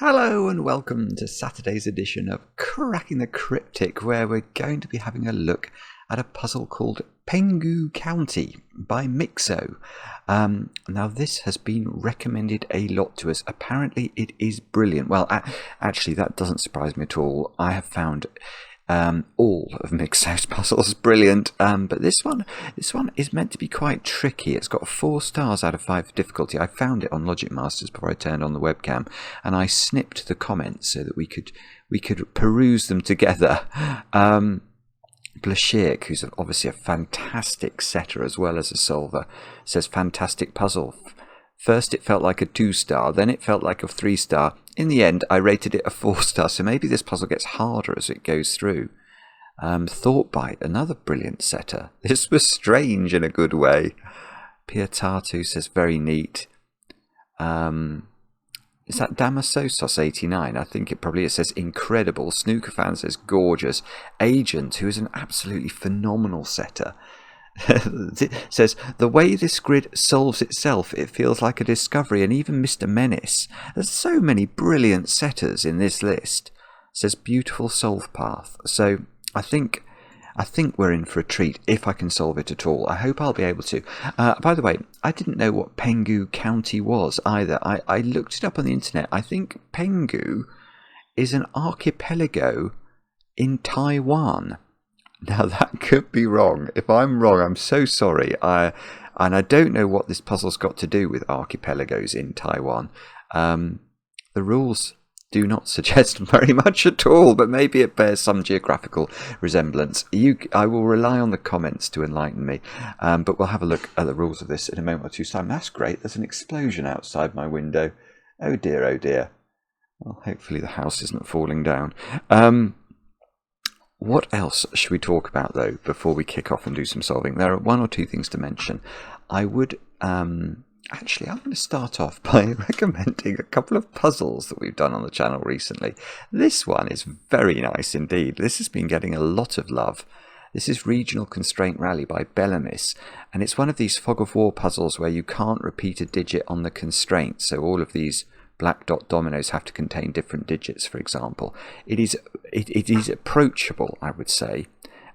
Hello and welcome to Saturday's edition of Cracking the Cryptic, where we're going to be having a look at a puzzle called Penghu County by Myxo. Now this has been recommended a lot to us. Apparently it is brilliant. Well, actually that doesn't surprise me at all. I have found all of Myxo's puzzles brilliant, but this one is meant to be quite tricky. It's got 4 stars out of 5 difficulty. I found it on Logic Masters before I turned on the webcam, and I snipped the comments so that we could peruse them together. Blashik, who's obviously a fantastic setter as well as a solver, says fantastic puzzle. First it felt like a 2-star, then it felt like a 3-star. In the end, I rated it a 4-star, so maybe this puzzle gets harder as it goes through. Thoughtbite, another brilliant setter. This was strange in a good way. Piatatu says very neat. Is that Damasosos 89? I think it probably says incredible. Snooker fan says gorgeous. Agent, who is an absolutely phenomenal setter, says the way this grid solves itself, it feels like a discovery. And even Mr. Menace, there's so many brilliant setters in this list, says beautiful solve path. So I think we're in for a treat if I can solve it at all. I hope I'll be able to. By the way, I didn't know what Penghu County was either. I looked it up on the internet. I think Penghu is an archipelago in Taiwan. Now that could be wrong. If I'm wrong, I'm so sorry. And I don't know what this puzzle's got to do with archipelagos in Taiwan. The rules do not suggest very much at all, but maybe it bears some geographical resemblance. I will rely on the comments to enlighten me, but we'll have a look at the rules of this in a moment or two's time. That's great. There's an explosion outside my window. Oh dear, oh dear. Well, hopefully the house isn't falling down. What else should we talk about, though, before we kick off and do some solving? There are 1 or 2 things to mention. I would... Actually, I'm going to start off by recommending a couple of puzzles that we've done on the channel recently. This one is very nice indeed. This has been getting a lot of love. This is Regional Constraint Rally by Bellamis, and it's one of these fog of war puzzles where you can't repeat a digit on the constraint, so all of these black dot dominoes have to contain different digits, for example. It is approachable, I would say,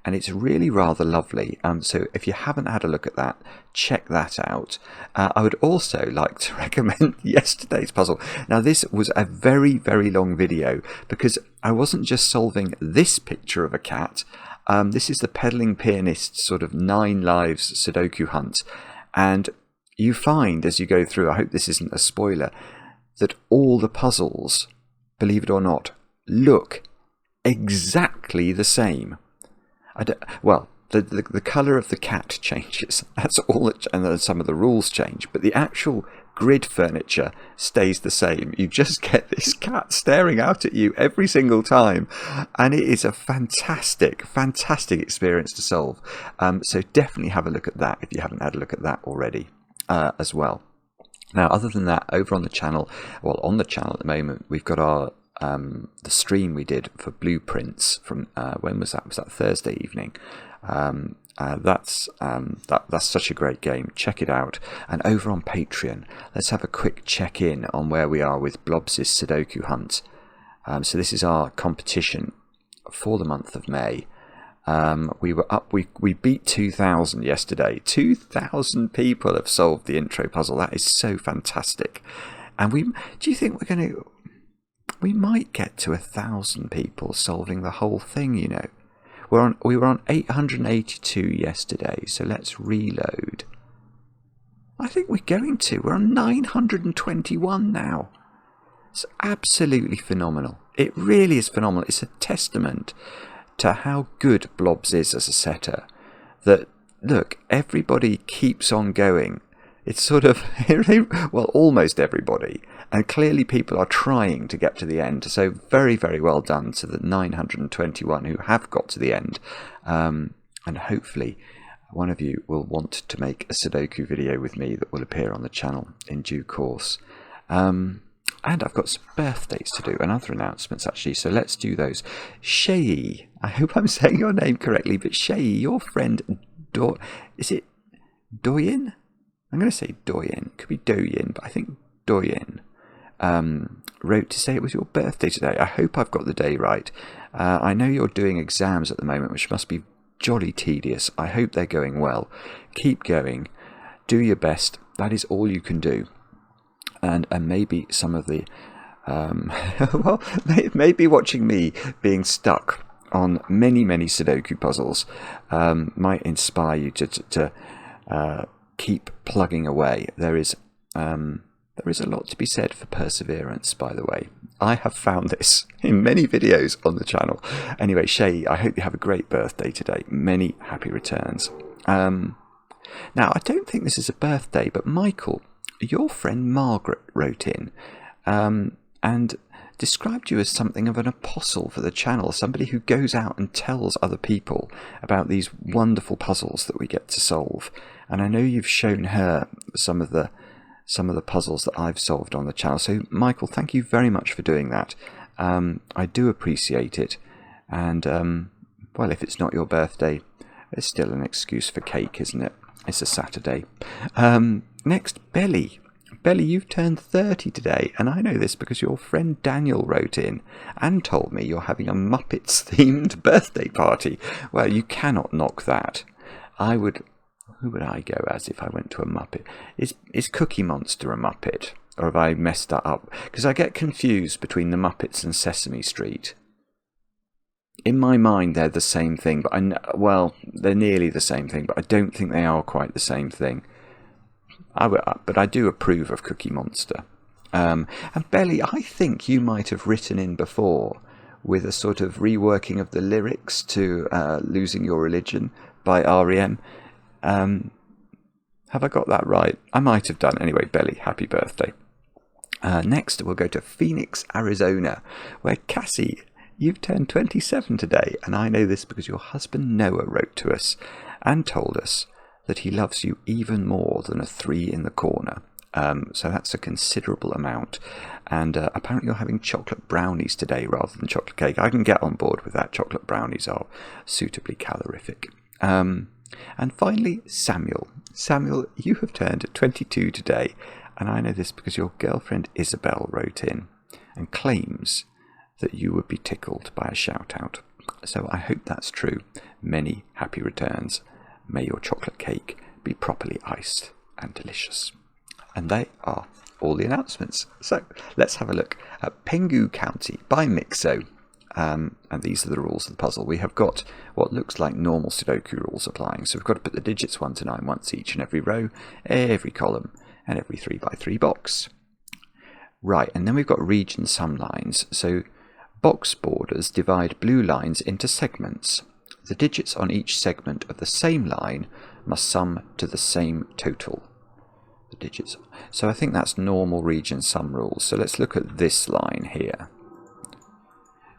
and it's really rather lovely. So if you haven't had a look at that, check that out. I would also like to recommend yesterday's puzzle. Now this was a very, very long video because I wasn't just solving this picture of a cat. This is the Pedaling Pianist sort of 9 lives Sudoku hunt. And you find as you go through, I hope this isn't a spoiler, that all the puzzles, believe it or not, look exactly the same. Well, the colour of the cat changes. That's all, and then some of the rules change. But the actual grid furniture stays the same. You just get this cat staring out at you every single time, and it is a fantastic, fantastic experience to solve. So definitely have a look at that if you haven't had a look at that already, as well. Now, other than that, over on the channel, well, on the channel at the moment, we've got our the stream we did for Blueprints from when was that? Was that Thursday evening? That's such a great game. Check it out. And over on Patreon, let's have a quick check-in on where we are with Blobz' Sudoku hunt. So this is our competition for the month of May. We were up. We beat 2,000 yesterday. 2,000 people have solved the intro puzzle. That is so fantastic. And do you think we're going to? We might get to 1,000 people solving the whole thing. You know, we were on 882 yesterday. So let's reload. I think we're going to. We're on 921 now. It's absolutely phenomenal. It really is phenomenal. It's a testament to how good Blobz is as a setter, that look, everybody keeps on going. It's sort of, well, almost everybody, and clearly people are trying to get to the end. So very, very well done to the 921 who have got to the end, and hopefully one of you will want to make a Sudoku video with me that will appear on the channel in due course. And I've got some birthdays to do and other announcements, actually, so let's do those. Shay, I hope I'm saying your name correctly, but Shay, your friend, is it Doyen? I'm going to say Doyen. It could be Doyen, but I think Doyen wrote to say it was your birthday today. I hope I've got the day right. I know you're doing exams at the moment, which must be jolly tedious. I hope they're going well. Keep going. Do your best. That is all you can do. And maybe some of the... well, maybe watching me being stuck on many Sudoku puzzles might inspire you to keep plugging away. There is a lot to be said for perseverance, by the way. I have found this in many videos on the channel. Anyway, Shay, I hope you have a great birthday today. Many happy returns. Now, I don't think this is a birthday, but Michael, your friend Margaret, wrote in and described you as something of an apostle for the channel, somebody who goes out and tells other people about these wonderful puzzles that we get to solve. And I know you've shown her some of the puzzles that I've solved on the channel. So, Michael, thank you very much for doing that. I do appreciate it. And, well, if it's not your birthday, it's still an excuse for cake, isn't it? It's a Saturday. Next, Belly. Belly, you've turned 30 today, and I know this because your friend Daniel wrote in and told me you're having a Muppets-themed birthday party. Well, you cannot knock that. Who would I go as if I went to a Muppet? Is Cookie Monster a Muppet? Or have I messed that up? Because I get confused between the Muppets and Sesame Street. In my mind, they're the same thing, but they're nearly the same thing, but I don't think they are quite the same thing. But I do approve of Cookie Monster. And Belly, I think you might have written in before with a sort of reworking of the lyrics to Losing Your Religion by R.E.M. Have I got that right? I might have done. Anyway, Belly, happy birthday. Next, we'll go to Phoenix, Arizona, where Cassie, you've turned 27 today, and I know this because your husband Noah wrote to us and told us that he loves you even more than a 3 in the corner. So that's a considerable amount. And apparently you're having chocolate brownies today rather than chocolate cake. I can get on board with that. Chocolate brownies are suitably calorific. And finally, Samuel. Samuel, you have turned 22 today. And I know this because your girlfriend Isabel wrote in and claims that you would be tickled by a shout out. So I hope that's true. Many happy returns. May your chocolate cake be properly iced and delicious. And they are all the announcements. So let's have a look at Penghu County by Myxo. And these are the rules of the puzzle. We have got what looks like normal Sudoku rules applying. So we've got to put the digits 1 to 9 once each in every row, every column, and every 3x3 box. Right, and then we've got region sum lines. So box borders divide blue lines into segments. The digits on each segment of the same line must sum to the same total. The digits. So I think that's normal region sum rules. So let's look at this line here.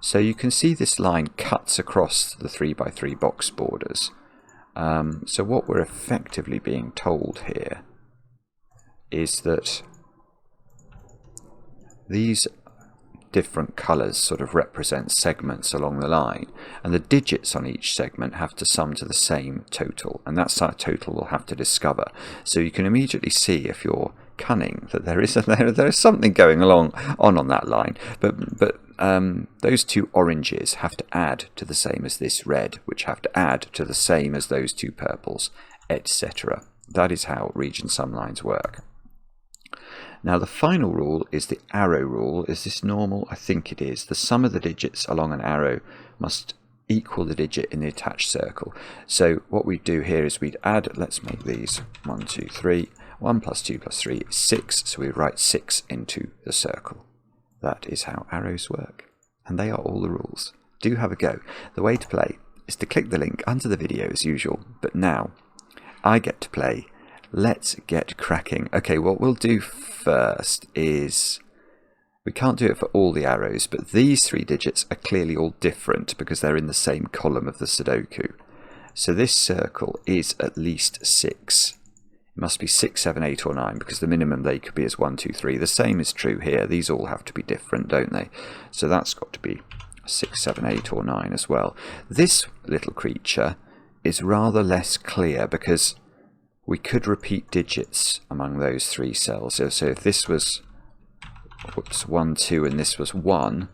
So you can see this line cuts across the 3x3 box borders. So what we're effectively being told here is that these different colours sort of represent segments along the line, and the digits on each segment have to sum to the same total, and that's our total we'll have to discover. So you can immediately see, if you're cunning, that there is something going on that line, but those two oranges have to add to the same as this red, which have to add to the same as those two purples, etc. That is how region sum lines work. Now the final rule is the arrow rule. Is this normal? I think it is. The sum of the digits along an arrow must equal the digit in the attached circle. So what we do here is we'd add, let's make these 1, 2, 3. 1 plus 2 plus 3 is 6. So we write 6 into the circle. That is how arrows work. And they are all the rules. Do have a go. The way to play is to click the link under the video as usual. But now I get to play. Let's get cracking. Okay, what we'll do first is, we can't do it for all the arrows, but these 3 digits are clearly all different because they're in the same column of the Sudoku. So this circle is at least 6. It must be 6, 7, 8 or 9 because the minimum they could be is 1, 2, 3. The same is true here. These all have to be different, don't they? So that's got to be 6, 7, 8 or 9 as well. This little creature is rather less clear because we could repeat digits among those 3 cells. So if this was whoops, 1, 2, and this was 1,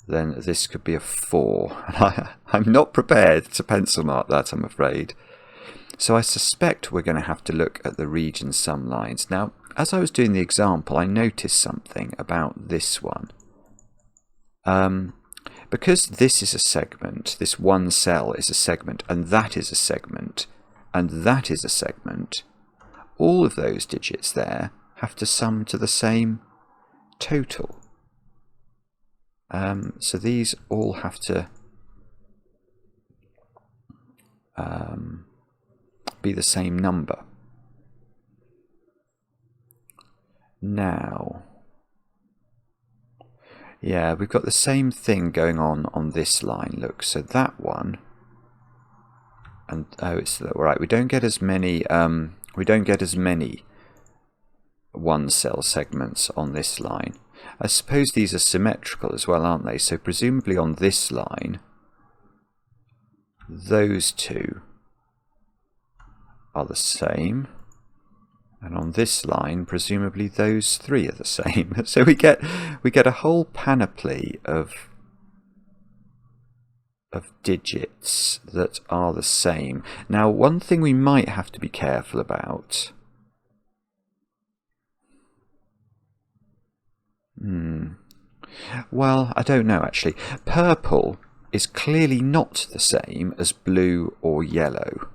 then this could be a 4. And I'm not prepared to pencil mark that, I'm afraid. So I suspect we're going to have to look at the region sum lines. Now, as I was doing the example, I noticed something about this one. Because this is a segment, this one cell is a segment, and that is a segment, and that is a segment, all of those digits there have to sum to the same total. So these all have to be the same number. Now, yeah, we've got the same thing going on this line. Look, so that one, and it's right. We don't get as many. We don't get as many one cell segments on this line. I suppose these are symmetrical as well, aren't they? So presumably on this line, those two are the same, and on this line presumably those three are the same. So we get a whole panoply of digits that are the same. Now, one thing we might have to be careful about, well, I don't know actually. Purple is clearly not the same as blue or yellow,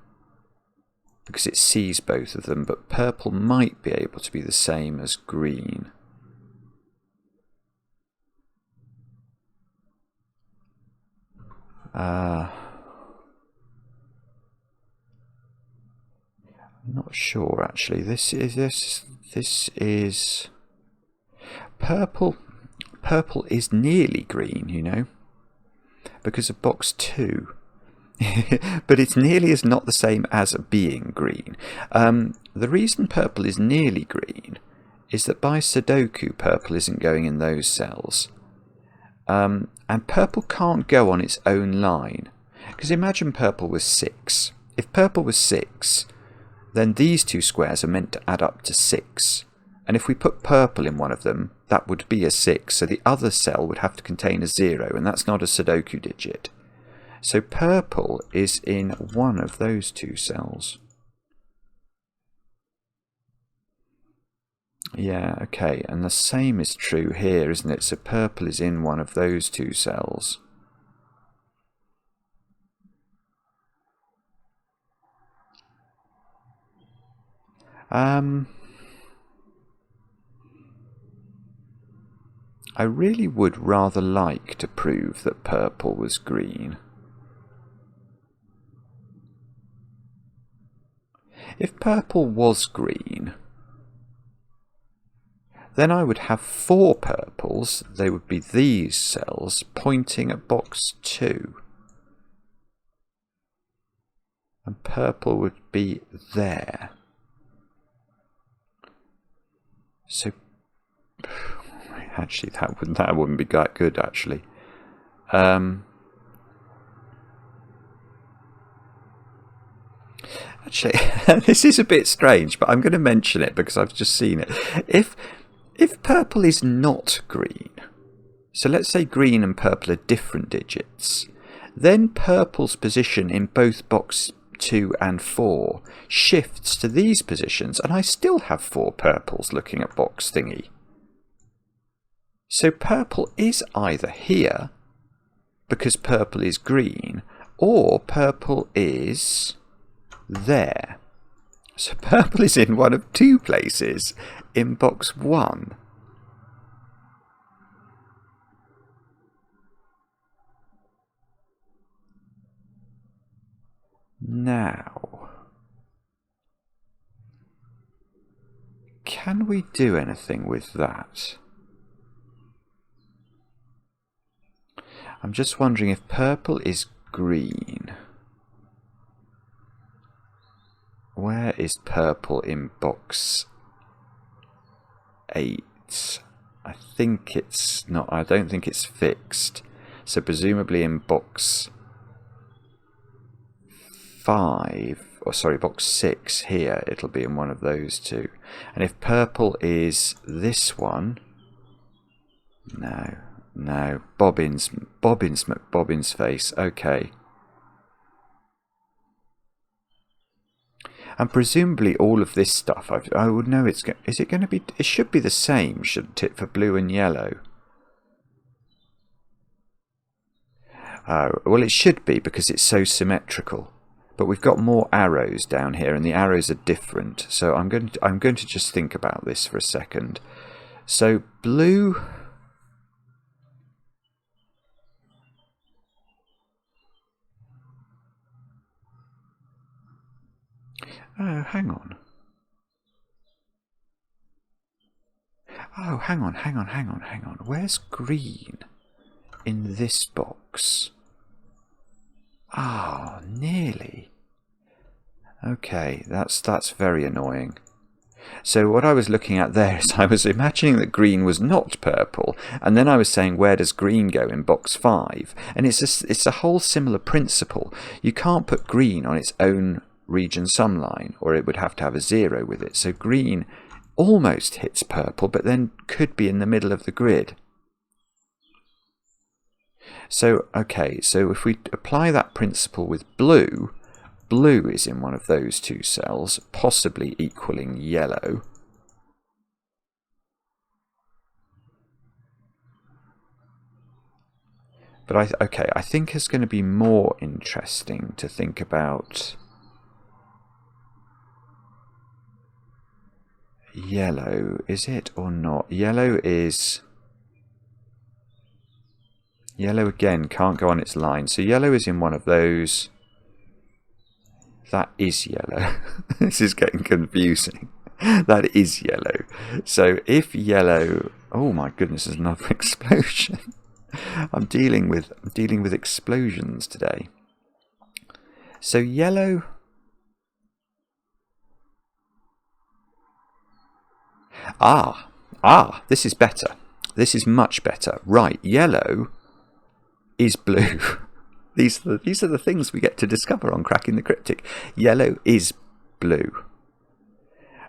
because it sees both of them, but purple might be able to be the same as green. I'm not sure actually. This is purple. Purple is nearly green, you know, because of box 2. But it's nearly as not the same as being green. The reason purple is nearly green is that by Sudoku, purple isn't going in those cells. And purple can't go on its own line. Because imagine purple was 6. If purple was 6, then these two squares are meant to add up to 6. And if we put purple in one of them, that would be a 6. So the other cell would have to contain a 0, and that's not a Sudoku digit. So purple is in one of those two cells. Yeah, okay, and the same is true here, isn't it? So purple is in one of those two cells. I really would rather like to prove that purple was green. If purple was green, then I would have 4 purples. They would be these cells pointing at box 2. And purple would be there. So, actually, that wouldn't be that good, actually. Actually, this is a bit strange, but I'm going to mention it because I've just seen it. If purple is not green, so let's say green and purple are different digits, then purple's position in both box 2 and 4 shifts to these positions, and I still have 4 purples looking at box thingy. So purple is either here, because purple is green, or purple is there. So purple is in one of 2 places in box 1. Now, can we do anything with that? I'm just wondering if purple is green. Where is purple in box 8? I think it's not. I don't think it's fixed. So presumably in box 5 or sorry, box 6 here, it'll be in one of those two. And if purple is this one, no, Bobbins face, okay. And presumably all of this stuff, I would know is it going to be, it should be the same, shouldn't it, for blue and yellow? Well, it should be because it's so symmetrical. But we've got more arrows down here, and the arrows are different. So I'm going to just think about this for a second. So blue. Oh, hang on. Oh, hang on. Where's green in this box? Ah, oh, nearly. Okay, that's very annoying. So what I was looking at there is I was imagining that green was not purple, and then I was saying, where does green go in box 5? And it's a whole similar principle. You can't put green on its own region sum line, or it would have to have a 0 with it. So green almost hits purple, but then could be in the middle of the grid. So, okay, so if we apply that principle with blue, blue is in one of those two cells, possibly equaling yellow. But I think it's going to be more interesting to think about yellow, is it or not? Yellow again can't go on its line, so yellow is in one of those. That is yellow. This is getting confusing. That is yellow. So if yellow, oh my goodness, there's another explosion. I'm dealing with explosions today. So yellow. This is better. This is much better. Right, yellow is blue. These are the things we get to discover on Cracking the Cryptic. Yellow is blue.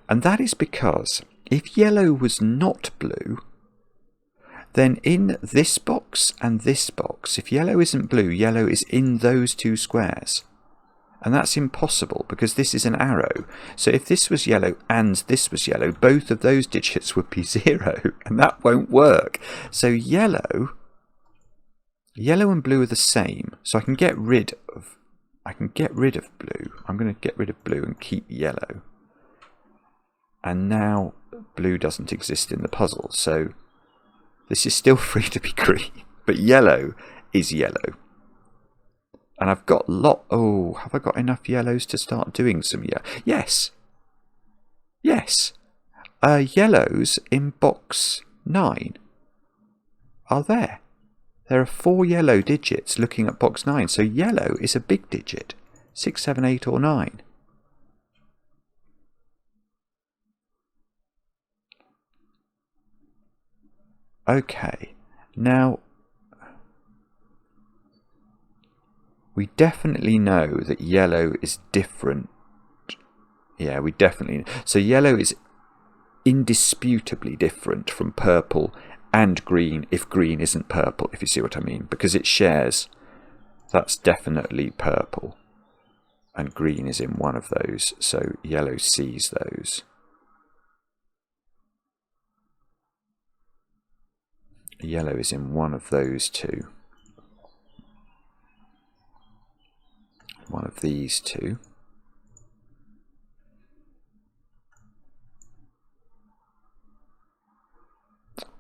And that is because if yellow was not blue, then in this box and this box, if yellow isn't blue, yellow is in those two squares. And that's impossible because this is an arrow. So if this was yellow and this was yellow, both of those digits would be 0, and that won't work. So yellow and blue are the same. So I can get rid of blue. I'm going to get rid of blue and keep yellow. And now blue doesn't exist in the puzzle. So this is still free to be green, but yellow is yellow. And I've got have I got enough yellows to start doing some Yes. Yellows in box 9 are there. There are 4 yellow digits looking at box 9, so yellow is a big digit. 6, 7, 8 or 9. Okay, now we definitely know that yellow is different. Yeah, we definitely. So yellow is indisputably different from purple and green if green isn't purple, if you see what I mean. Because it shares. That's definitely purple. And green is in one of those. So yellow sees those. Yellow is in one of those two. One of these two.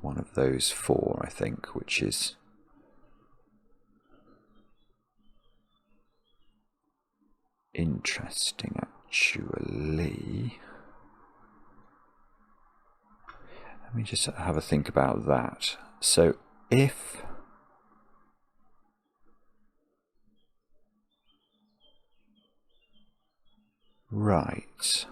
One of those 4, I think, which is interesting, actually. Let me just have a think about that. So if right.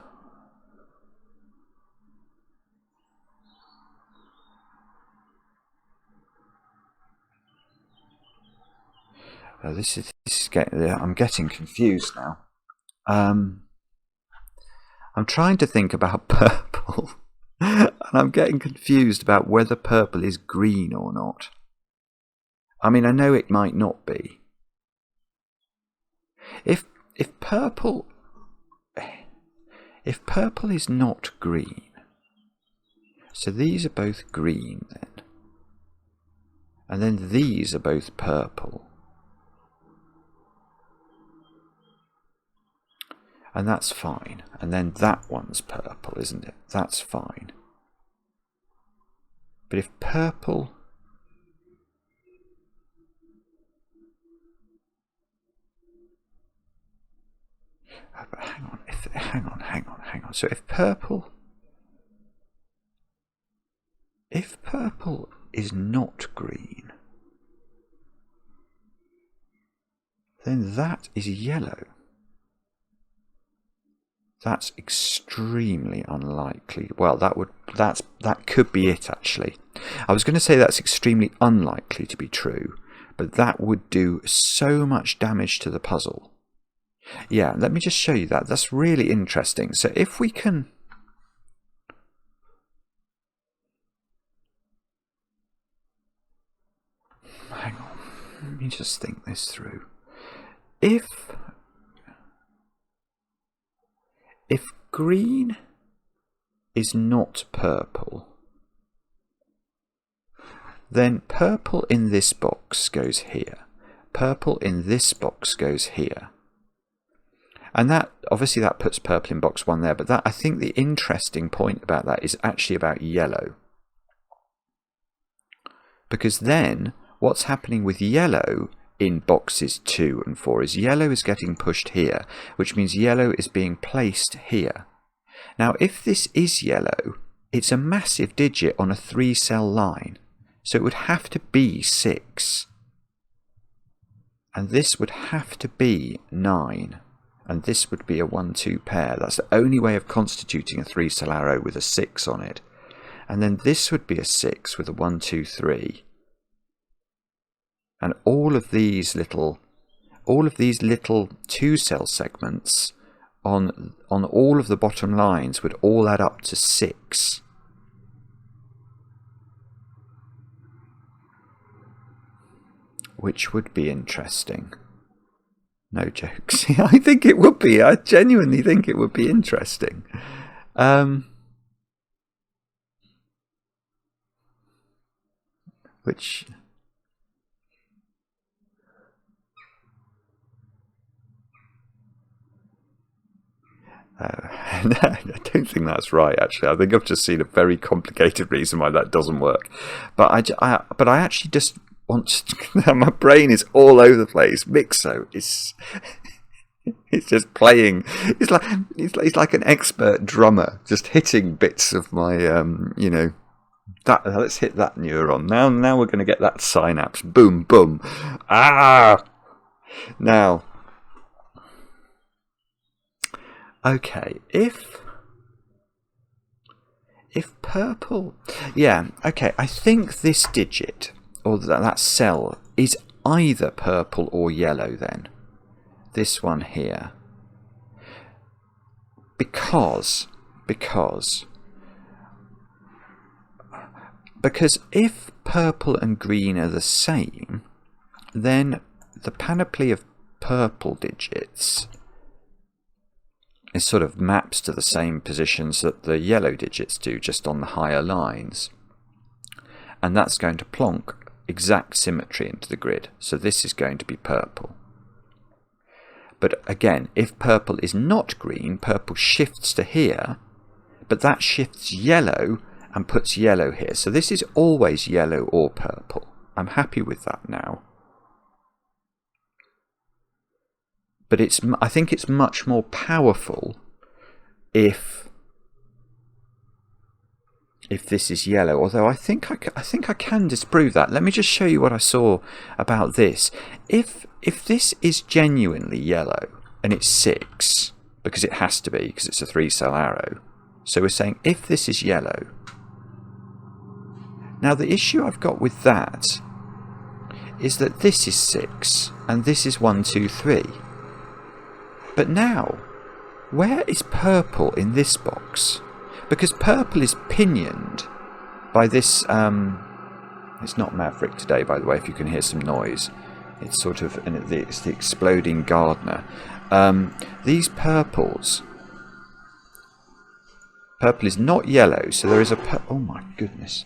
This is getting. I'm getting confused now. I'm trying to think about purple. And I'm getting confused about whether purple is green or not. I mean, I know it might not be. If purple is not green, so these are both green then, and then these are both purple, and that's fine, and then that one's purple, isn't it? That's fine. But if purple... Oh, but hang on. So if purple is not green, then that is yellow. That's extremely unlikely. Well, that could be it, actually. I was going to say that's extremely unlikely to be true, but that would do so much damage to the puzzle. Yeah, let me just show you that. That's really interesting. So if we can... Hang on. Let me just think this through. If green is not purple, then purple in this box goes here. Purple in this box goes here. And that, obviously that puts purple in box 1 there, but that, I think the interesting point about that is actually about yellow. Because then, what's happening with yellow in boxes 2 and 4 is yellow is getting pushed here, which means yellow is being placed here. Now, if this is yellow, it's a massive digit on a 3-cell line, so it would have to be 6. And this would have to be 9. And this would be a 1-2 pair. That's the only way of constituting a 3-cell arrow with a 6 on it. And then this would be a 6 with a 1, 2, 3. And all of these little 2-cell segments on all of the bottom lines would all add up to 6. Which would be interesting. No jokes. I think it would be. I genuinely think it would be interesting. Which... No, I don't think that's right, actually. I think I've just seen a very complicated reason why that doesn't work. But I actually just want to... My brain is all over the place. Myxo is... It's just playing. He's like an expert drummer, just hitting bits of my, you know... That, let's hit that neuron. Now we're going to get that synapse. Boom, boom. Ah! Now... Okay, if purple... Yeah, okay, I think this digit, or that cell, is either purple or yellow then. This one here. Because if purple and green are the same, then the panoply of purple digits... it sort of maps to the same positions that the yellow digits do, just on the higher lines. And that's going to plonk exact symmetry into the grid. So this is going to be purple. But again, if purple is not green, purple shifts to here, but that shifts yellow and puts yellow here. So this is always yellow or purple. I'm happy with that now. But I think it's much more powerful if this is yellow. Although I think I can disprove that. Let me just show you what I saw about this. If this is genuinely yellow and it's 6, because it has to be, because it's a 3-cell arrow. So we're saying if this is yellow. Now the issue I've got with that is that this is 6 and this is 1, 2, 3. But now, Where is purple in this box? Because purple is pinioned by this... it's not Maverick today, by the way, if you can hear some noise. It's sort of... it's the exploding gardener. These purples... Purple is not yellow, so there is a... oh my goodness.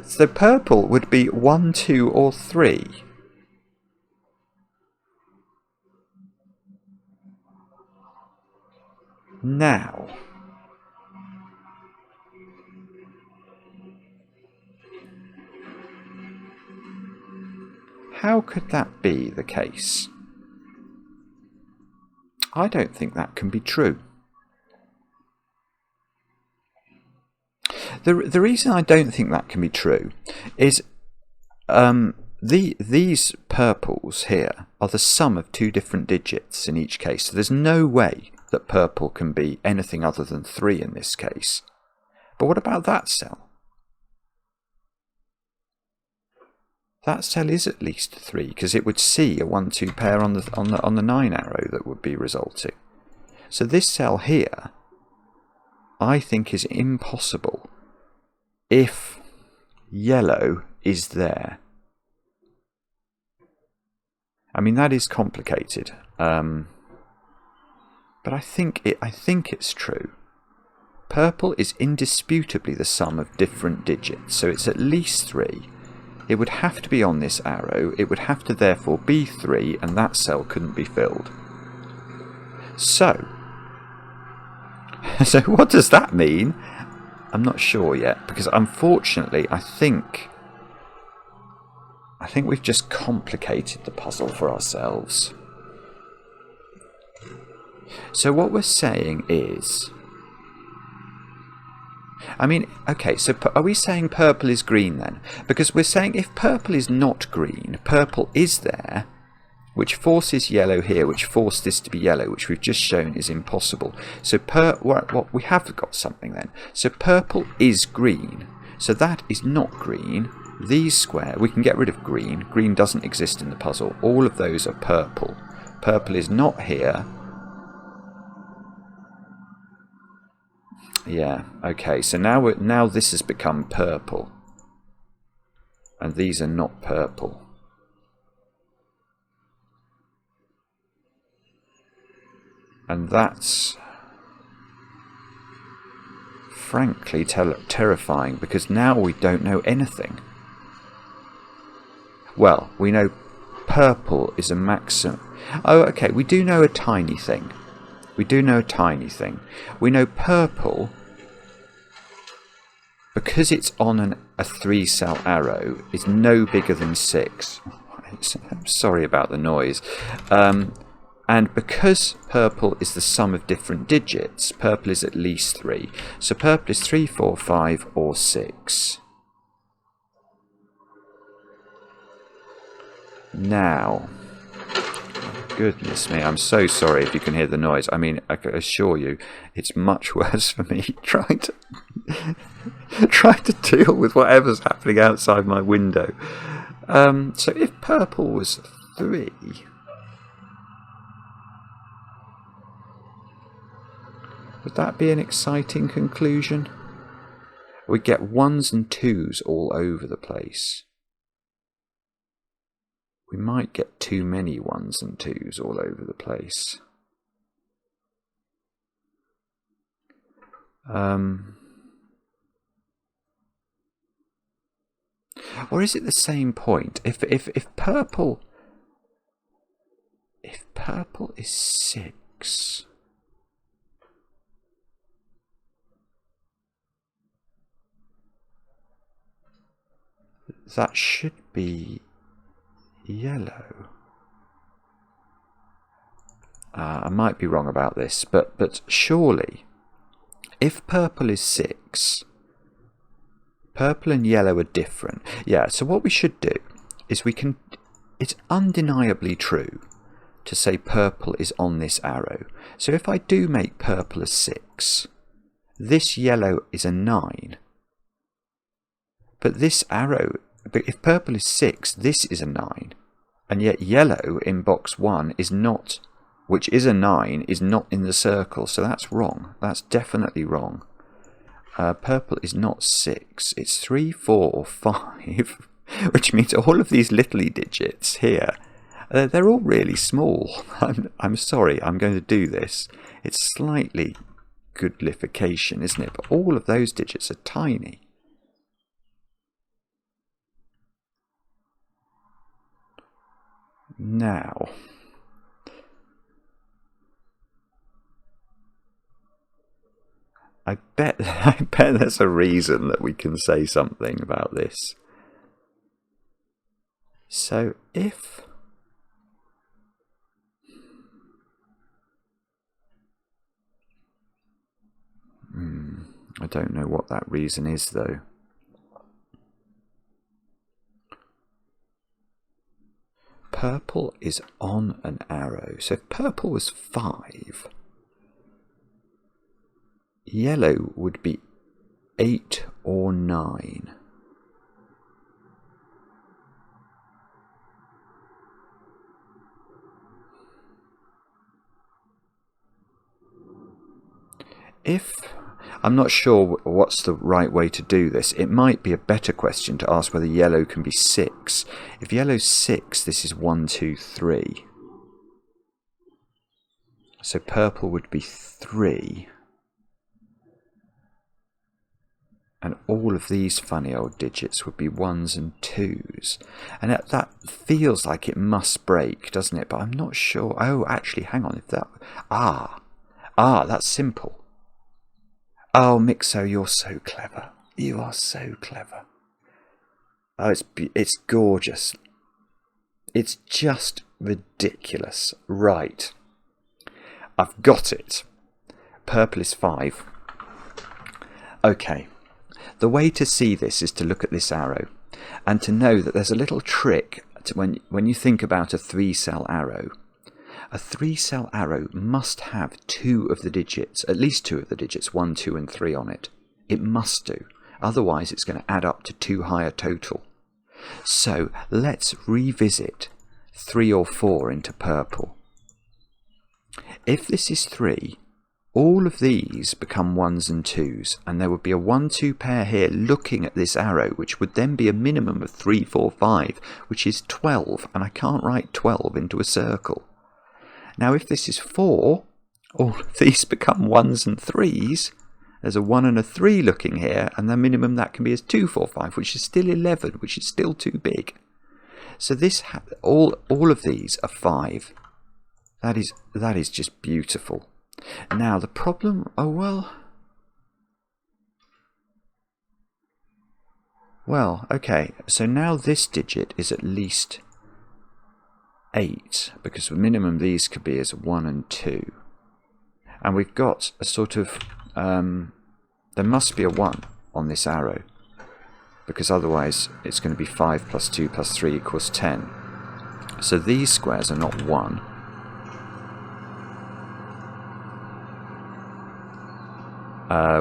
So purple would be 1, 2 or 3. Now, how could that be the case? I don't think that can be true. The reason I don't think that can be true is these purples here are the sum of 2 different digits in each case. So there's no way that purple can be anything other than 3 in this case. But what about that cell? That cell is at least 3 because it would see a 1-2 pair on the 9 arrow that would be resulting. So this cell here, I think, is impossible if yellow is there. I mean, that is complicated, but I think it's true. Purple is indisputably the sum of different digits, so it's at least 3. It would have to be on this arrow. It would have to therefore be 3, and that cell couldn't be filled. So what does that mean? I'm not sure yet, because unfortunately I think we've just complicated the puzzle for ourselves. So what we're saying is... I mean, okay, so are we saying purple is green then? Because we're saying if purple is not green, purple is there, which forces yellow here, which forced this to be yellow, which we've just shown is impossible. So we have got something then. So purple is green. So that is not green. These square, we can get rid of green. Green doesn't exist in the puzzle. All of those are purple. Purple is not here. Yeah, okay, so now this has become purple. And these are not purple. And that's frankly terrifying, because now we don't know anything. Well, we know purple is a maximum. Oh, okay, we do know a tiny thing. We do know a tiny thing. We know purple, because it's on a 3-cell arrow, is no bigger than 6. I'm sorry about the noise. And because purple is the sum of different digits, purple is at least 3. So purple is 3, 4, 5, or 6. Now, goodness me, I'm so sorry if you can hear the noise. I mean, I can assure you, it's much worse for me trying to deal with whatever's happening outside my window. So if purple was 3... would that be an exciting conclusion? We get 1s and 2s all over the place. We might get too many 1s and 2s all over the place. Or is it the same point? If purple is 6... that should be yellow. I might be wrong about this, but surely, if purple is 6, purple and yellow are different. Yeah, so what we should do is it's undeniably true to say purple is on this arrow. So if I do make purple a 6, this yellow is a 9. But this arrow... but if purple is 6, this is a 9. And yet yellow in box 1 is not which is a 9, is not in the circle, so that's wrong. That's definitely wrong. Purple is not 6, it's 3, 4, or 5, which means all of these little digits here, they're all really small. I'm sorry, I'm going to do this. It's slightly goodlification, isn't it? But all of those digits are tiny. Now, I bet there's a reason that we can say something about this. So if I don't know what that reason is though. Purple is on an arrow. So if purple was 5, yellow would be 8 or 9. I'm not sure what's the right way to do this. It might be a better question to ask whether yellow can be 6. If yellow's 6, this is 1, 2, 3. So purple would be 3. And all of these funny old digits would be 1s and 2s. And that feels like it must break, doesn't it? But I'm not sure. Oh, actually, hang on. If that... that's simple. Oh, Myxo, you're so clever. You are so clever. Oh, it's gorgeous. It's just ridiculous. Right. I've got it. Purple is 5. Okay. The way to see this is to look at this arrow and to know that there's a little trick to when you think about a 3-cell arrow. A 3-cell arrow must have 2 of the digits, at least 2 of the digits, 1, 2 and 3 on it. It must do. Otherwise it's going to add up to too high a total. So let's revisit 3 or 4 into purple. If this is 3, all of these become 1s and 2s, and there would be a 1-2 pair here looking at this arrow, which would then be a minimum of 3, 4, 5, which is 12, and I can't write 12 into a circle. Now if this is 4, all of these become 1s and 3s. There's a 1 and a 3 looking here, and the minimum that can be is 2, 4, 5, which is still 11, which is still too big. So this all of these are 5. That is just beautiful. Now the problem, well, okay, so now this digit is at least 8, because the minimum these could be is 1 and 2. And we've got a sort of, there must be a 1 on this arrow, because otherwise it's going to be 5 plus 2 plus 3 equals 10. So these squares are not 1.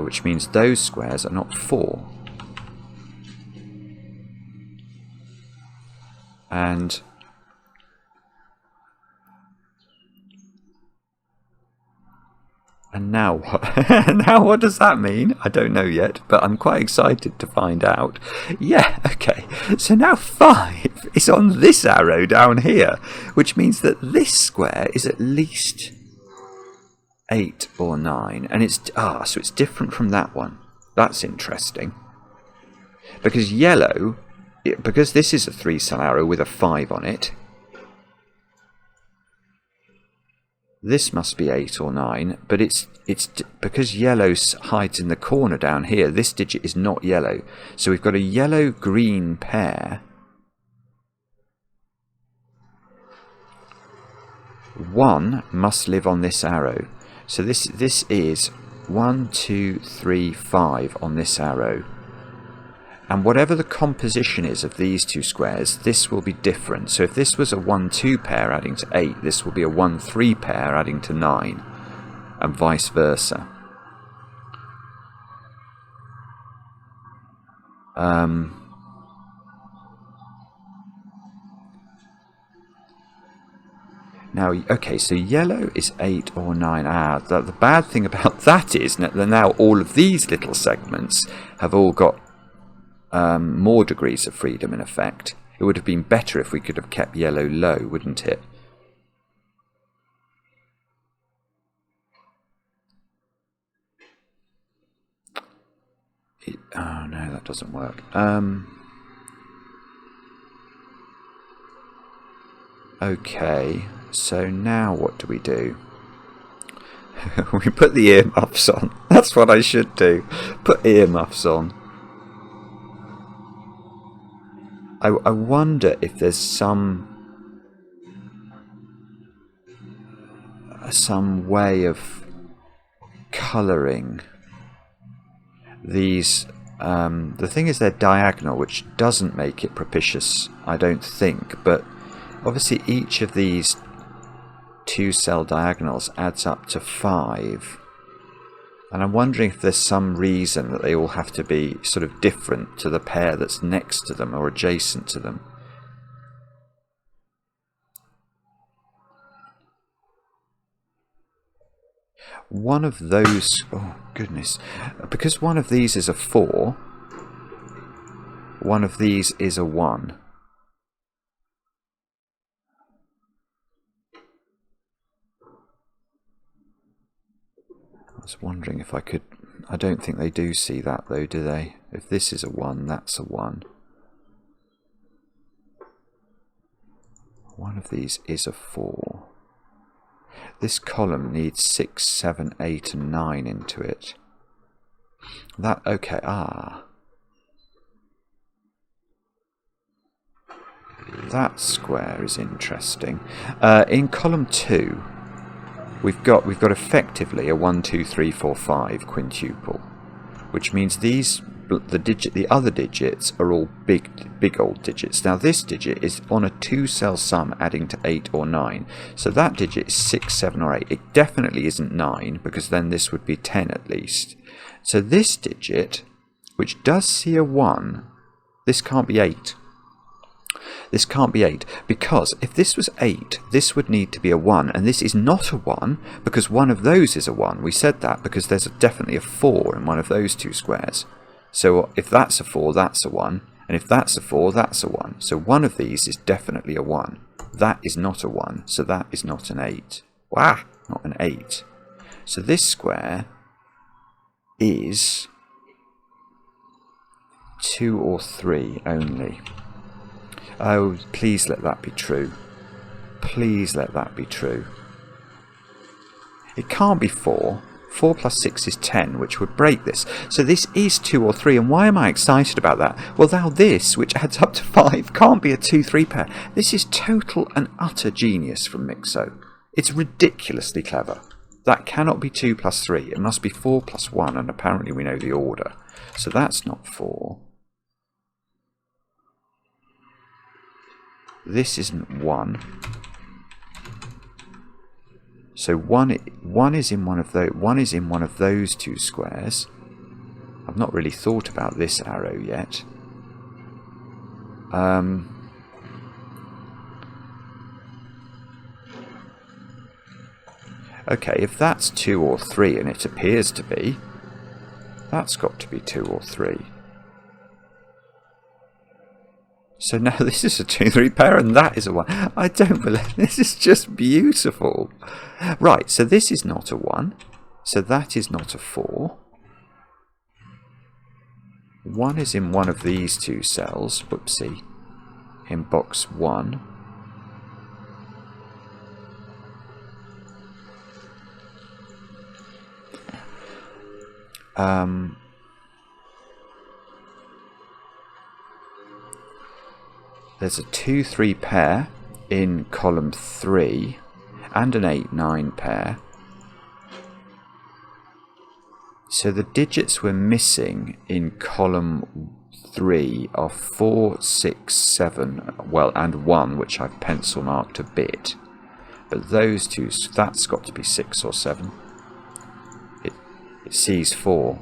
Which means those squares are not 4. And now what? Now what does that mean? I don't know yet, but I'm quite excited to find out. Yeah, okay. So now 5 is on this arrow down here, which means that this square is at least 8 or 9, and so it's different from that one. That's interesting. Because yellow, because this is a 3-cell arrow with a 5 on it, this must be 8 or 9, but it's because yellow hides in the corner down here, this digit is not yellow. So we've got a yellow-green pair. 1 must live on this arrow. So this is 1, 2, 3, 5 on this arrow. And whatever the composition is of these two squares, this will be different. So if this was a 1-2 pair adding to 8, this will be a 1-3 pair adding to 9, and vice versa. Now, okay, so yellow is 8 or 9. The bad thing about that is that now all of these little segments have all got more degrees of freedom in effect. It would have been better if we could have kept yellow low, wouldn't it? Oh no, that doesn't work. Okay, so now what do we do? We put the earmuffs on. That's what I should do. Put earmuffs on. I wonder if there's some way of colouring these. The thing is they're diagonal, which doesn't make it propitious, I don't think, but obviously each of these 2-cell diagonals adds up to 5. And I'm wondering if there's some reason that they all have to be sort of different to the pair that's next to them or adjacent to them. One of those... oh, goodness. Because one of these is a 4, one of these is a 1. I was wondering if I could... I don't think they do see that though, do they? If this is a 1, that's a 1. One of these is a 4. This column needs 6, 7, 8 and 9 into it. That... okay, that square is interesting. In column 2... We've got effectively a 1, 2, 3, 4, 5 quintuple, which means the other digits are all big old digits. Now this digit is on a 2-cell sum adding to 8 or 9, so that digit is 6, 7 or 8. It definitely isn't 9, because then this would be 10 at least. So this digit, which does see a 1, this can't be 8. This can't be 8, because if this was 8, this would need to be a 1, and this is not a 1, because one of those is a 1. We said that because there's definitely a 4 in one of those 2 squares. So if that's a 4, that's a 1, and if that's a 4, that's a 1. So one of these is definitely a 1. That is not a 1, so that is not an 8. Wow, not an 8. So this square is 2 or 3 only. Oh, please let that be true. Please let that be true. It can't be 4. 4 plus 6 is 10, which would break this. So this is 2 or 3, and why am I excited about that? Well, now this, which adds up to 5, can't be a 2-3 pair. This is total and utter genius from Myxo. It's ridiculously clever. That cannot be 2 plus 3. It must be 4 plus 1, and apparently we know the order. So that's not 4. This isn't 1. So one is in one of those 2 squares. I've not really thought about this arrow yet. Okay, if that's 2 or 3, and it appears to be, that's got to be 2 or 3. So now this is a 2-3 pair, and that is a 1. I don't believe this is just beautiful. Right, so this is not a 1. So that is not a 4. 1 is in one of these 2 cells. Whoopsie. In box 1. There's a 2-3 pair in column 3 and an 8-9 pair. So the digits we're missing in column 3 are 4, 6, 7, well, and 1, which I've pencil marked a bit. But those 2, that's got to be 6 or 7. It sees 4.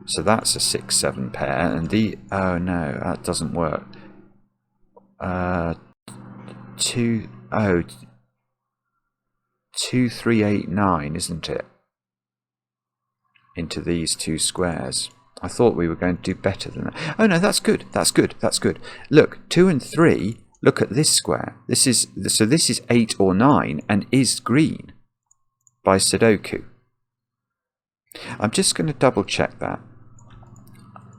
So that's a 6-7 pair, and oh no, that doesn't work. 2, oh, 2389, isn't it? Into these two squares. I thought we were going to do better than that. Oh no, that's good. That's good. That's good. Look, 2 and 3. Look at this square. This is 8 or 9 and is green by Sudoku. I'm just going to double check that.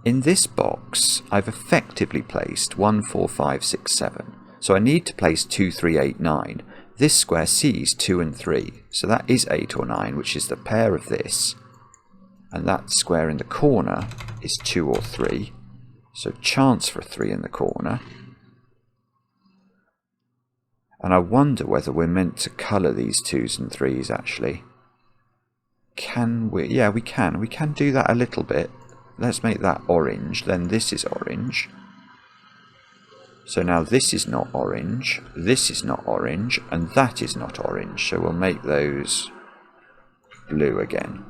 In this box, I've effectively placed 1, 4, 5, 6, 7. So I need to place 2, 3, 8, 9. This square sees 2 and 3. So that is 8 or 9, which is the pair of this. And that square in the corner is 2 or 3. So chance for a 3 in the corner. And I wonder whether we're meant to colour these 2s and 3s actually. Can we? Yeah, we can. We can do that a little bit. Let's make that orange. Then this is orange. So now this is not orange. This is not orange. And that is not orange. So we'll make those blue again.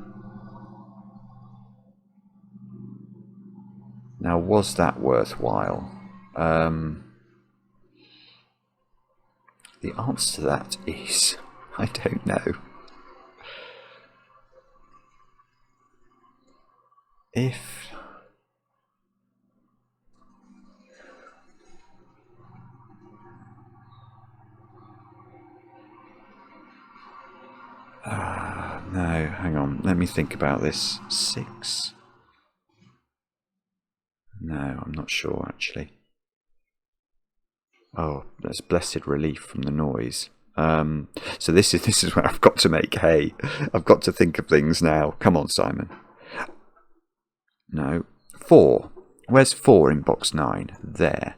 Now, was that worthwhile? The answer to that is, I don't know. If no, hang on, let me think about this. 6? No, I'm not sure actually. Oh, there's blessed relief from the noise. So this is where I've got to make hay. I've got to think of things now. Come on, Simon. No. 4. Where's 4 in box 9? There.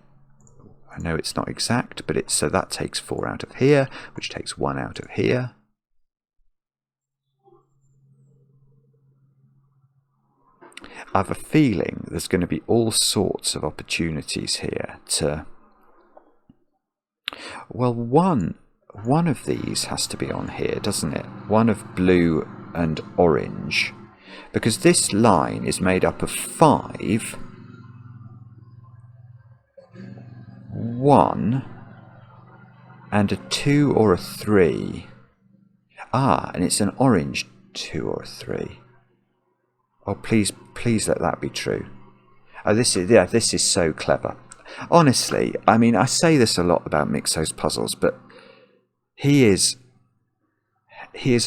I know it's not exact, but it's so that takes 4 out of here, which takes 1 out of here. I have a feeling there's going to be all sorts of opportunities here to... Well, one of these has to be on here, doesn't it? One of blue and orange. Because this line is made up of 5, 1, and a 2 or a 3. Ah, and it's an orange 2 or a 3. Oh, please let that be true. Oh, this is so clever. Honestly, I mean, I say this a lot about Myxo's puzzles, but he is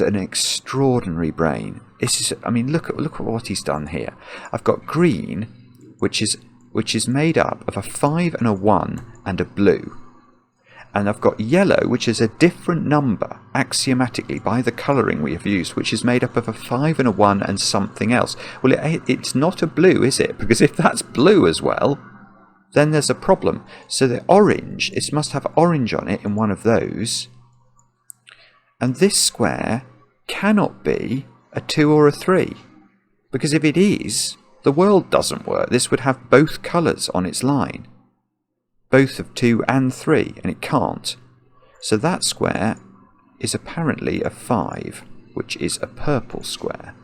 an extraordinary brain. I mean, look at what he's done here. I've got green, which is made up of a 5 and a 1 and a blue. And I've got yellow, which is a different number, axiomatically, by the colouring we have used, which is made up of a 5 and a 1 and something else. Well, it's not a blue, is it? Because if that's blue as well, then there's a problem. So the orange, it must have orange on it in one of those. And this square cannot be a 2 or a 3. Because if it is, the world doesn't work. This would have both colours on its line. Both of 2 and 3, and it can't. So that square is apparently a 5, which is a purple square.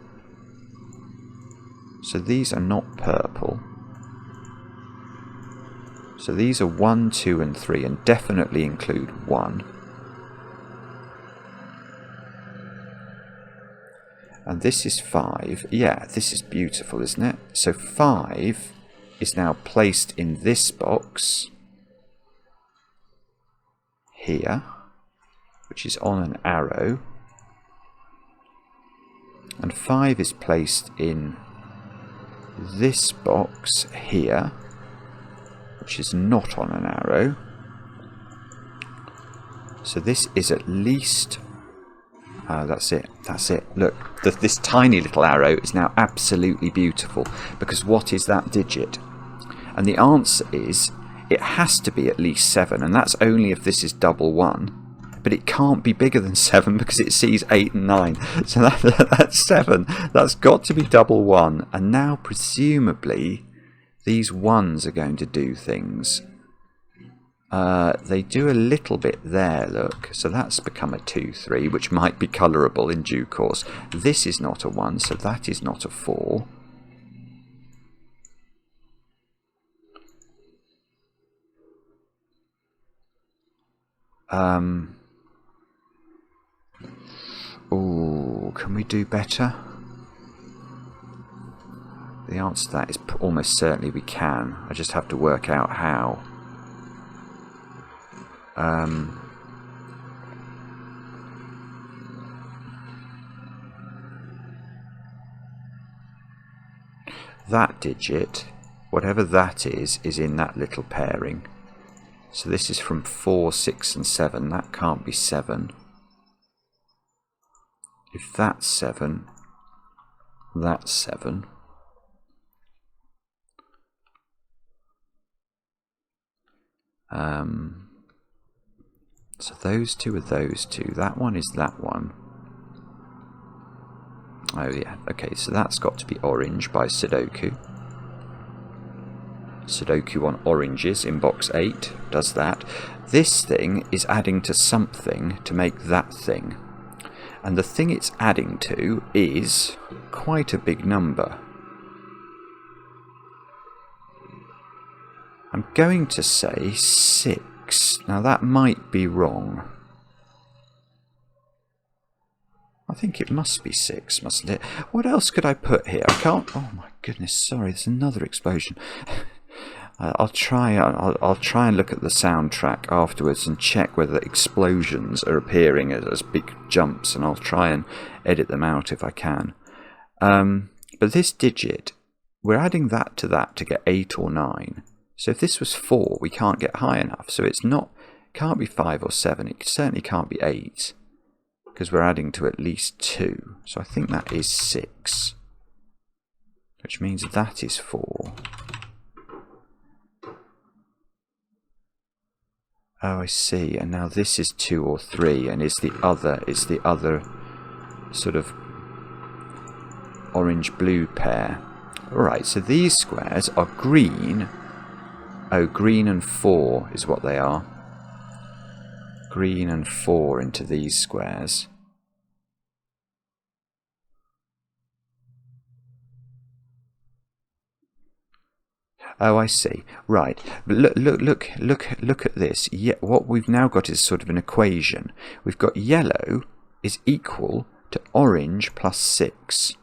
So these are not purple. So these are 1, 2 and 3, and definitely include 1. And this is 5. Yeah, this is beautiful, isn't it? So 5 is now placed in this box here, which is on an arrow, and 5 is placed in this box here, which is not on an arrow. So this is at least... that's it. Look, this tiny little arrow is now absolutely beautiful, because what is that digit? And the answer is, it has to be at least 7, and that's only if this is double 1. But it can't be bigger than 7 because it sees 8 and 9. So that's 7. That's got to be double 1. And now, presumably, these 1s are going to do things. They do a little bit there, look. So that's become a 2, 3, which might be colourable in due course. This is not a 1, so that is not a 4. Oh, can we do better? The answer to that is almost certainly we can. I just have to work out how. That digit, whatever that is in that little pairing. So this is from 4, 6 and 7. That can't be 7. If that's 7, that's 7. So those two are those two. That one is that one. Oh yeah, okay, so that's got to be orange by Sudoku. Sudoku on oranges in box 8 does that. This thing is adding to something to make that thing. And the thing it's adding to is quite a big number. I'm going to say 6. Now that might be wrong. I think it must be 6, mustn't it? What else could I put here? I can't... Oh my goodness, sorry, there's another explosion. I'll try and look at the soundtrack afterwards and check whether explosions are appearing as big jumps, and I'll try and edit them out if I can. But this digit, we're adding that to get 8 or 9. So if this was 4, we can't get high enough. So it's not, can't be 5 or 7. It certainly can't be 8 because we're adding to at least 2. So I think that is 6, which means that is 4. Oh, I see. And now this is 2 or 3, and is the other sort of orange-blue pair. Alright, so these squares are green. Oh, green and 4 is what they are. Green and 4 into these squares. Oh, I see. Right. But look at this. Yeah, what we've now got is sort of an equation. We've got yellow is equal to orange plus 6.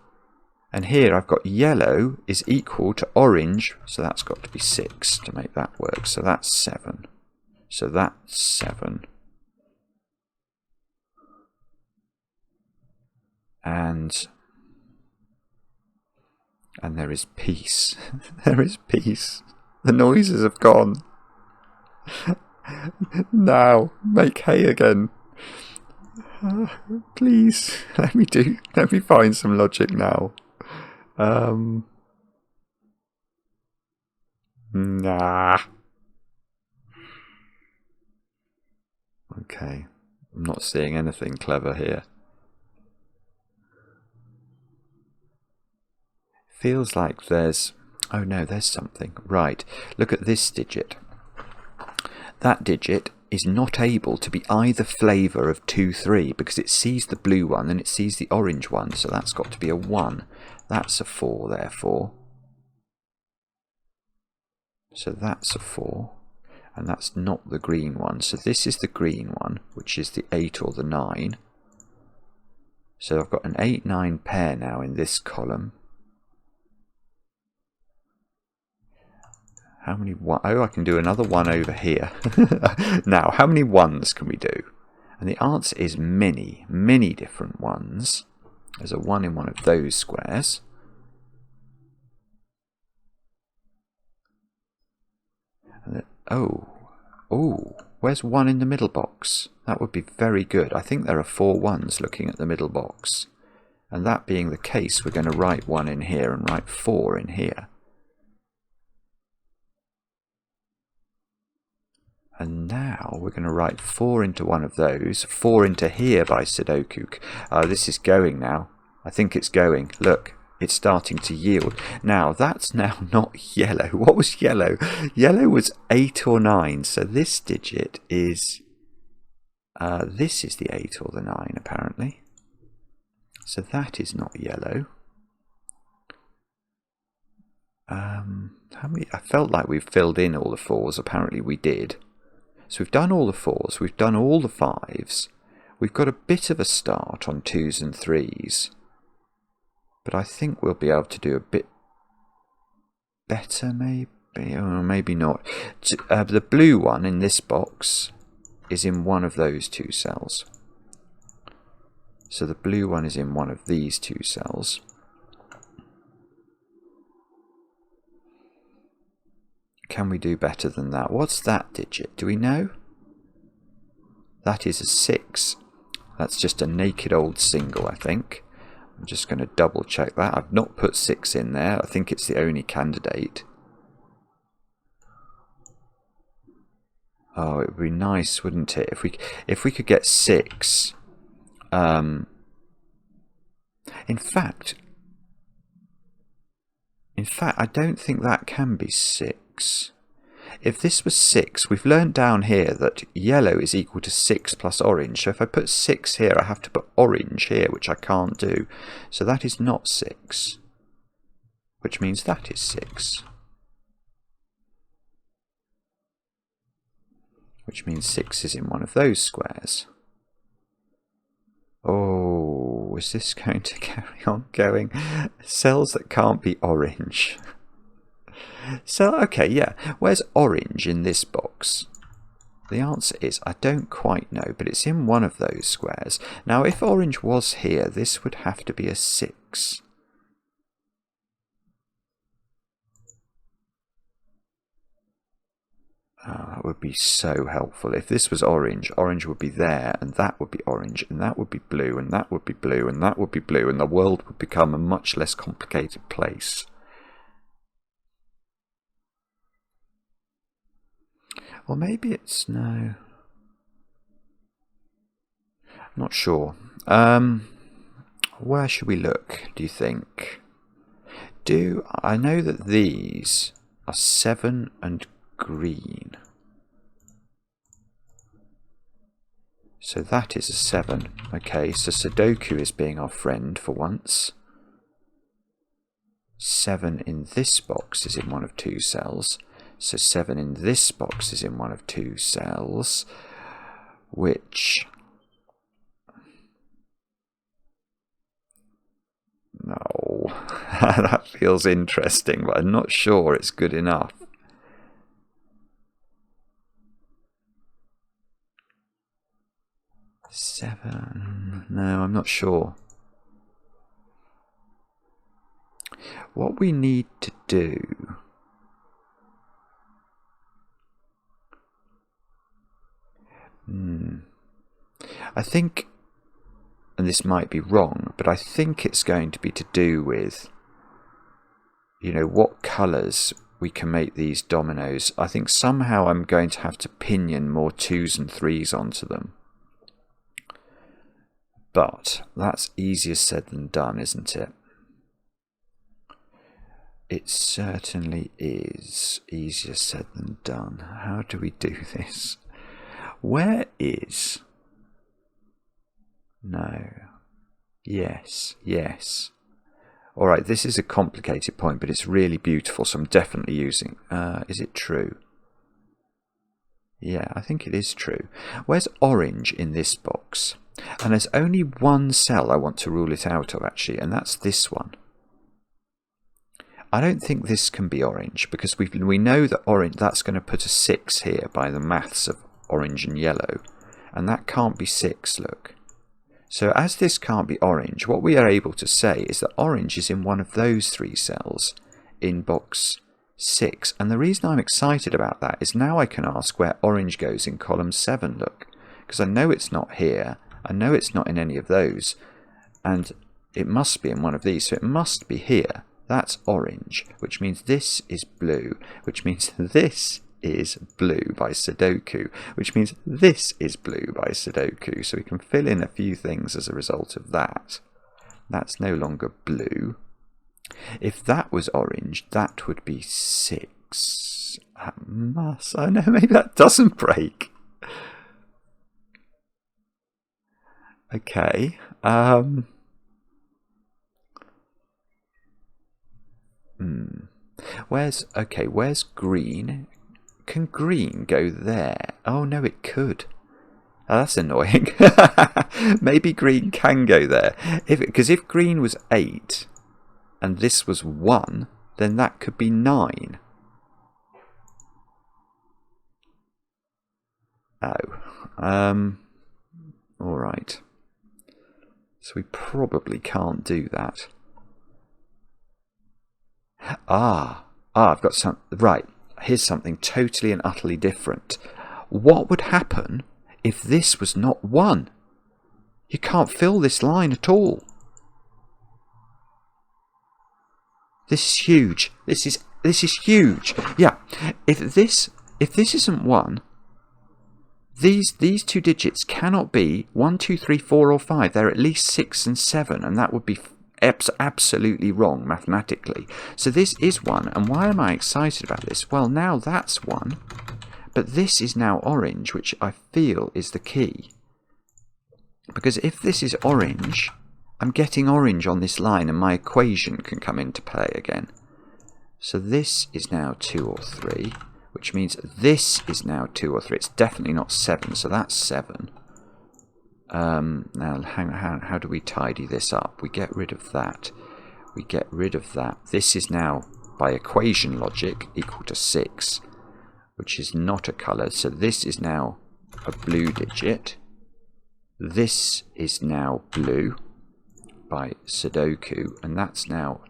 And here I've got yellow is equal to orange, so that's got to be 6 to make that work. So that's 7. So that's 7. And there is peace. There is peace. The noises have gone. Now, make hay again. Please, let me find some logic now. Nah. Okay, I'm not seeing anything clever here. Feels like there's... Oh no, there's something. Right, look at this digit. That digit is not able to be either flavour of 2, 3 because it sees the blue one and it sees the orange one, so that's got to be a 1. That's a 4, therefore. So that's a 4. And that's not the green one. So this is the green one, which is the 8 or the 9. So I've got an 8, 9 pair now in this column. How many one? Oh, I can do another 1 over here. Now, how many 1s can we do? And the answer is many, many different 1s. There's a 1 in one of those squares. And oh, where's 1 in the middle box? That would be very good. I think there are 4 1s looking at the middle box. And that being the case, we're going to write 1 in here and write 4 in here. And now we're going to write 4 into one of those, 4 into here by Sudoku. This is going now. I think it's going. Look, it's starting to yield. Now, that's now not yellow. What was yellow? Yellow was 8 or 9. So this digit is... this is the 8 or the 9, apparently. So that is not yellow. How many? I felt like we've filled in all the 4s. Apparently we did. So we've done all the 4s, we've done all the 5s, We've got a bit of a start on 2s and 3s, but I think we'll be able to do a bit better, maybe, or maybe not. The blue one in this box is in one of those 2 cells. So the blue one is in one of these 2 cells. Can we do better than that? What's that digit? Do we know? That is a 6. That's just a naked old single, I think. I'm just going to double check that. I've not put 6 in there. I think it's the only candidate. Oh, it would be nice, wouldn't it, if we could get 6. In fact, I don't think that can be 6. If this was 6, we've learned down here that yellow is equal to 6 plus orange. So if I put 6 here, I have to put orange here, which I can't do. So that is not 6, which means that is 6. Which means 6 is in one of those squares. Oh, is this going to carry on going? Cells that can't be orange. So, okay, yeah. Where's orange in this box? The answer is, I don't quite know, but it's in one of those squares. Now, if orange was here, this would have to be a 6. Oh, that would be so helpful. If this was orange, orange would be there, and that would be orange, and that would be blue, and that would be blue, and that would be blue, and the world would become a much less complicated place. Or maybe it's no. I'm not sure. Where should we look, do you think? I know that these are 7 and green. So that is a 7. Okay, so Sudoku is being our friend for once. 7 in this box is in one of 2 cells. So 7 in this box is in one of 2 cells, which... No, that feels interesting, but I'm not sure it's good enough. Seven. No, I'm not sure. What we need to do... I think, and this might be wrong, but I think it's going to be to do with, what colours we can make these dominoes. I think somehow I'm going to have to pinion more 2s and 3s onto them. But that's easier said than done, isn't it? It certainly is easier said than done. How do we do this? Where is... No. Yes, yes. Alright, this is a complicated point, but it's really beautiful, so I'm definitely using... is it true? Yeah, I think it is true. Where's orange in this box? And there's only one cell I want to rule it out of, actually, and that's this one. I don't think this can be orange, because we know that orange, that's going to put a 6 here by the maths of orange and yellow, and that can't be 6, look. So as this can't be orange, what we are able to say is that orange is in one of those 3 cells in box 6. And the reason I'm excited about that is now I can ask where orange goes in column 7, look. Because I know it's not here, I know it's not in any of those, and it must be in one of these, so it must be here. That's orange, which means this is blue, which means this is blue by Sudoku, which means this is blue by Sudoku. So we can fill in a few things as a result of that. That's no longer blue. If that was orange, that would be 6. That must... Oh no, maybe that doesn't break. Okay. Where's green? Can green go there? Oh no, it could. Oh, that's annoying. Maybe green can go there. Because if green was 8 and this was 1, then that could be 9. Oh. Alright. So we probably can't do that. I've got some... Right, here's something totally and utterly different. What would happen if this was not 1? You can't fill this line at all. This is huge. This is huge. Yeah, if this isn't 1, these 2 digits cannot be 1, 2, 3, 4, or 5. They're at least 6 and 7, and that would be absolutely wrong mathematically. So this is 1, and why am I excited about this? Well, now that's 1, but this is now orange, which I feel is the key. Because if this is orange, I'm getting orange on this line, and my equation can come into play again. So this is now 2 or 3, which means this is now 2 or 3. It's definitely not 7, so that's 7. Now, how do we tidy this up? We get rid of that. We get rid of that. This is now, by equation logic, equal to 6, which is not a colour. So this is now a blue digit. This is now blue by Sudoku, and that's now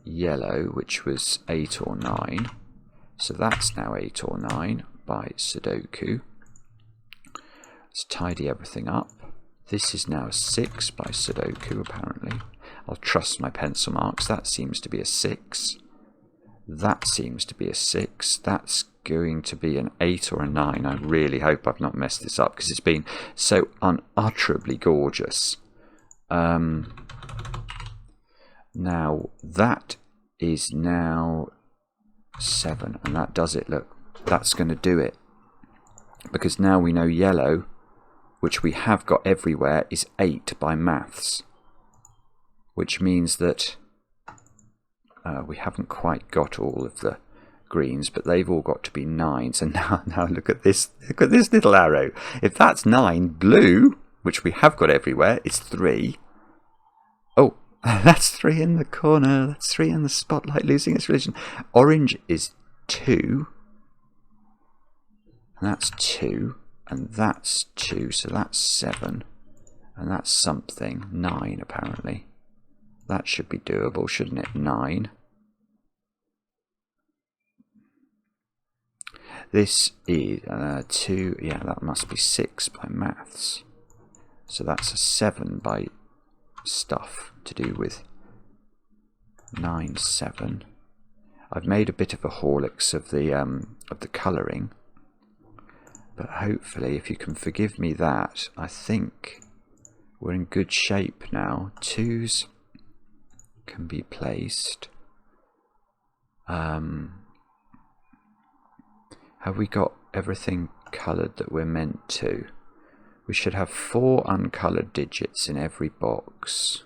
yellow, which was 8 or 9. So that's now 8 or 9 by Sudoku. Let's tidy everything up. This is now a 6 by Sudoku, apparently. I'll trust my pencil marks. That seems to be a 6. That seems to be a 6. That's going to be an 8 or a 9. I really hope I've not messed this up, because it's been so unutterably gorgeous. Now, that is now 7, and that does it. Look, that's going to do it. Because now we know yellow, which we have got everywhere, is 8 by maths, which means that we haven't quite got all of the greens, but they've all got to be 9. So now look at this little arrow. If that's 9, blue, which we have got everywhere, is 3. Oh, that's 3 in the corner. That's 3 in the spotlight, losing its religion. Orange is 2, and that's 2. And that's 2, so that's 7. And that's something. 9, apparently. That should be doable, shouldn't it? 9. This is 2. Yeah, that must be 6 by maths. So that's a 7 by stuff to do with 9, 7. I've made a bit of a Horlicks of the colouring. But hopefully, if you can forgive me that, I think we're in good shape now. 2s can be placed. Have we got everything coloured that we're meant to? We should have 4 uncoloured digits in every box.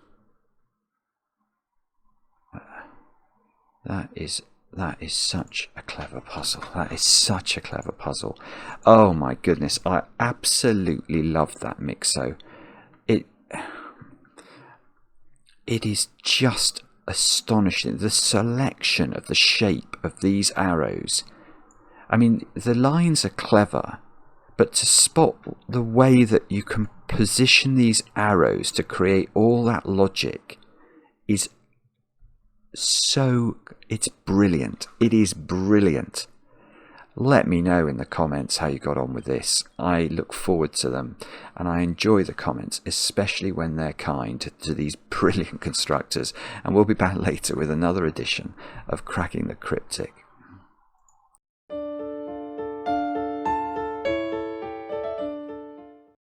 That is such a clever puzzle. That is such a clever puzzle. Oh my goodness, I absolutely love that Myxo. It is just astonishing. The selection of the shape of these arrows. I mean, the lines are clever, but to spot the way that you can position these arrows to create all that logic is so... it's brilliant. It is brilliant. Let me know in the comments how you got on with this. I look forward to them, and I enjoy the comments, especially when they're kind to these brilliant constructors. And we'll be back later with another edition of Cracking the Cryptic.